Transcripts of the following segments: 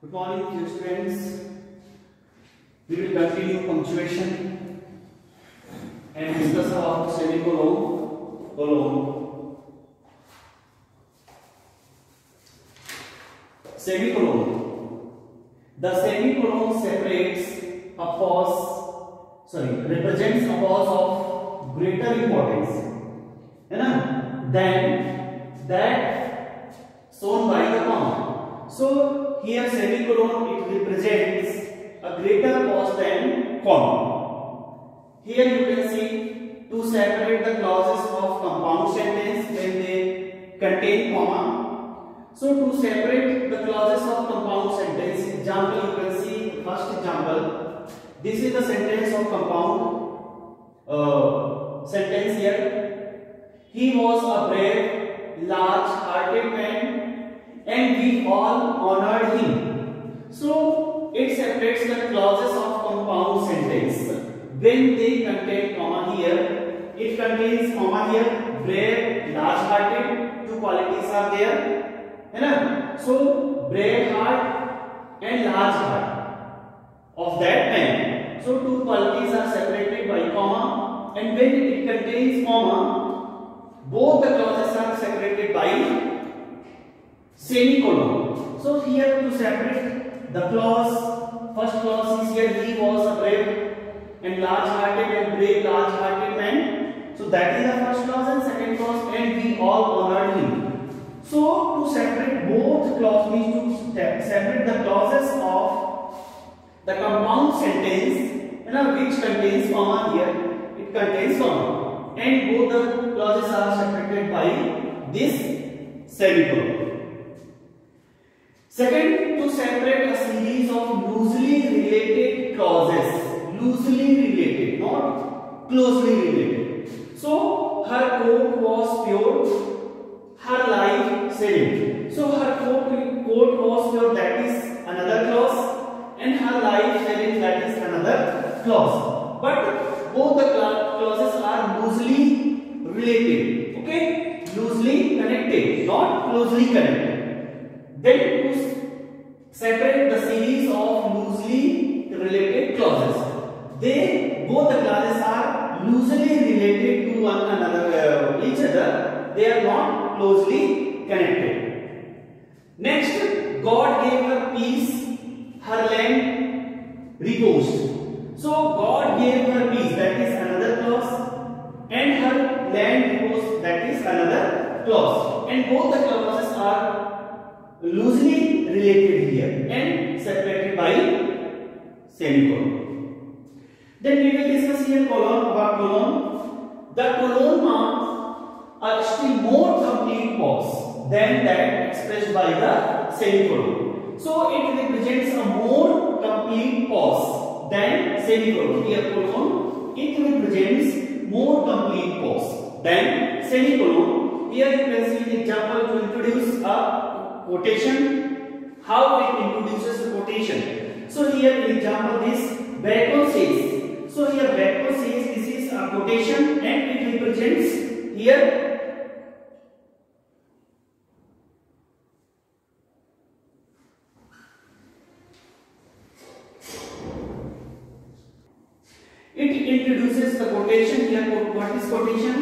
Good morning, dear students. We will continue punctuation and discuss about semicolon, colon. Semicolon. The semicolon represents a pause of greater importance, than that shown by the comma. So here semicolon it represents a greater pause than comma. Here you can see to separate the clauses of compound sentence when they contain comma. So to separate the clauses of compound sentence, example you can see first example. This is the sentence of compound sentence here. He was a brave, large-hearted man, and we all honored him. So it separates the clauses of compound sentence when they contain comma here. It contains comma here. Brave, large-hearted, two qualities are there. So brave heart and large heart of that man. So two qualities are separated by comma, and when it contains comma, both the clauses are separated by semicolon. So here to separate the clause, first clause is here, he was a brave and large-hearted and brave large-hearted man. So that is the first clause, and second clause, and we all honored him. So to separate both clauses means to separate the clauses of the compound sentence, which contains comma here, it contains comma, and both the clauses are separated by this semicolon. Second, to separate a series of loosely related clauses, loosely related, not closely related. So her coat was pure, her life serene. So her coat was pure, that is another clause, and her life serene, that is another clause. But both the clauses are loosely related, okay, loosely connected, not closely connected. Then to separate the series of loosely related clauses, both the clauses are loosely related to one another, each other. They are not closely connected. Next, God gave her peace, her land reposed. So God gave her peace, that is another clause, and her land reposed, that is another clause, and both the clauses are loosely related here and separated by semicolon. Then we will discuss here colon. The colon marks a still more complete pause than that expressed by the semicolon. So it represents a more complete pause than semicolon. Here colon, it represents more complete pause than semicolon. Here you can see the example to introduce a quotation, how it introduces the quotation. So here in example this Bacon says. So here Bacon says, this is a quotation and it represents here introduces the quotation. Here what is quotation?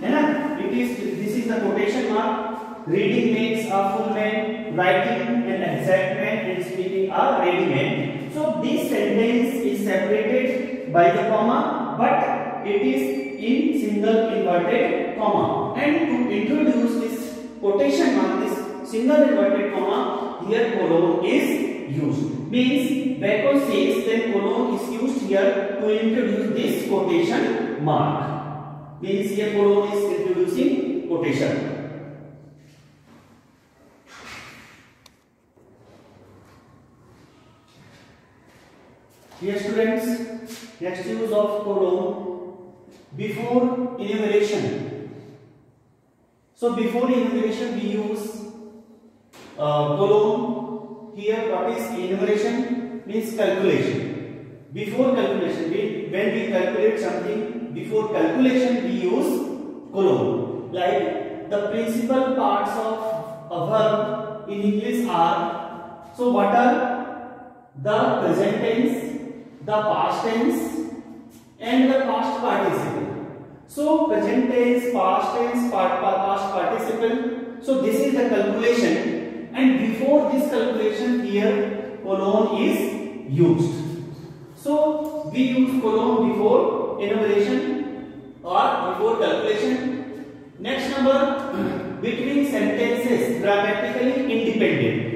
This is the quotation mark. Reading makes a full man, writing an exact man, and speaking a ready man. So this sentence is separated by the comma, but it is in single inverted comma. And to introduce this quotation mark, this single inverted comma, here colon is used. Means Bacon says, then colon is used here to introduce this quotation mark. Means here colon is introducing quotation. Here students, next use of colon before enumeration. So before enumeration we use colon. Here what is enumeration? Means calculation. Before calculation, when we calculate something, before calculation we use colon. Like the principal parts of a verb in English are So what are the present tense, the past tense, and the past participle? So present tense, past tense, past participle. So this is the calculation, and before this calculation here colon is used. So we use colon before enumeration or before calculation. Next number, between sentences grammatically independent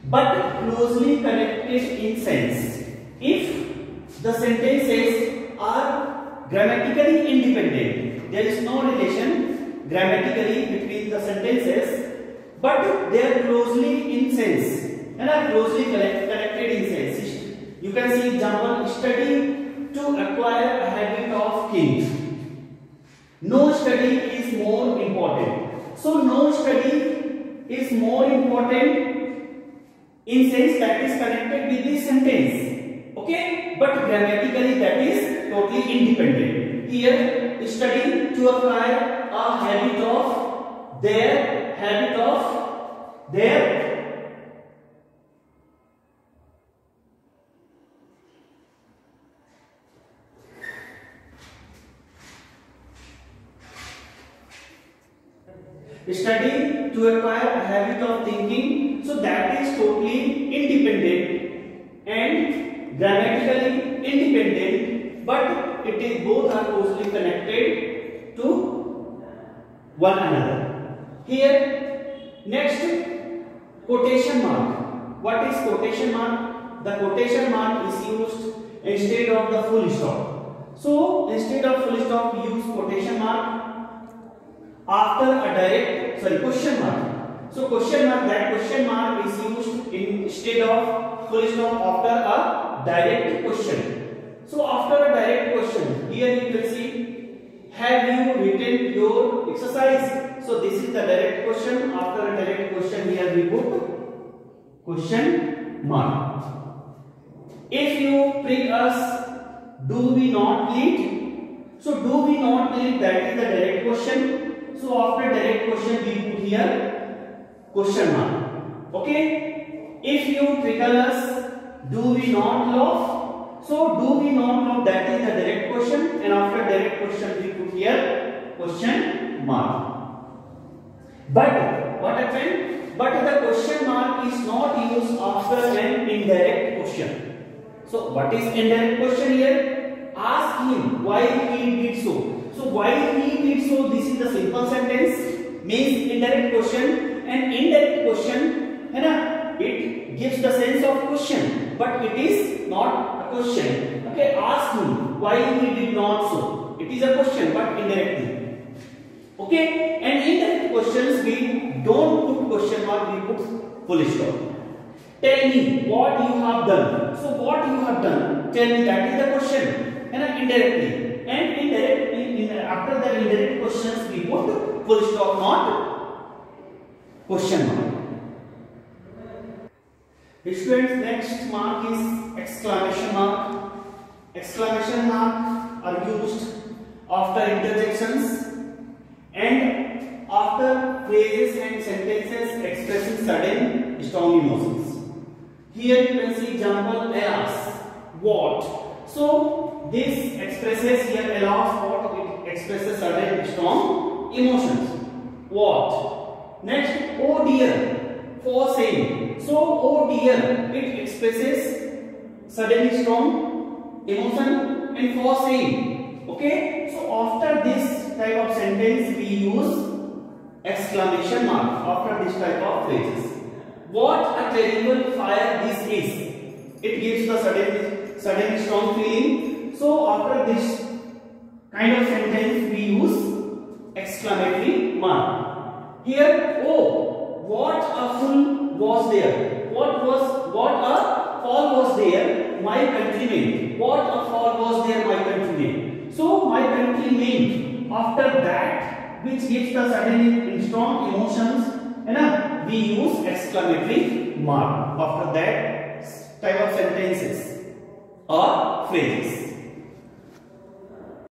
but closely connected in sense. If the sentences are grammatically independent, there is no relation grammatically between the sentences, but they are closely in sense and are closely connected in sense. You can see example, study to acquire a habit of thinking. No study is more important. So no study is more important in sense that is connected with this sentence. Okay, but grammatically that is totally independent. Here, study to acquire a habit of their study to acquire a habit of thinking. So that is totally independent and grammatically independent, but it is both are closely connected to one another. Here, next, quotation mark. What is quotation mark? The quotation mark is used instead of the full stop. So instead of full stop, we use quotation mark after a direct question mark. So question mark, that question mark is used instead of full stop after a direct question. So after a direct question, here you can see, have you written your exercise? So this is the direct question. After a direct question, here we put question mark. If you prick us, do we not bleed? So do we not bleed, that is the direct question. So after direct question we put here question mark. Okay. If you tickle us, do we not laugh? So do we not laugh, that is the direct question, and after direct question we put here question mark. But what happened? But the question mark is not used after an indirect question. So what is indirect question here? Ask him why he did so. So why he did so, this is the simple sentence, means indirect question, and indirect question, it gives the sense of question, but it is not a question. Okay, ask him why he did not so. It is a question, but indirectly. Okay, and indirect questions we don't put question mark, we put full stop. Tell me what you have done. So what you have done, tell me, that is the question, indirectly. And after the indirect questions we put full stop, not question mark. Students, next mark is exclamation mark. Exclamation mark are used after interjections and after phrases and sentences expressing sudden strong emotions. Here you can see example, alas, what. So this expresses here, alas, what, it expresses sudden strong emotions. What? Next, oh dear, for saying. So oh dear, it expresses suddenly strong emotion, and for saying. Okay, so after this type of sentence we use exclamation mark after this type of phrases. What a terrible fire this is. It gives the sudden strong feeling. So after this kind of sentence we use exclamatory mark. Here, oh, what a fool was there. What a fall was there, my countrymen. What a fall was there, my countrymen. So my countrymen, after that, which gives the sudden strong emotions, we use exclamatory mark after that type of sentences or phrases.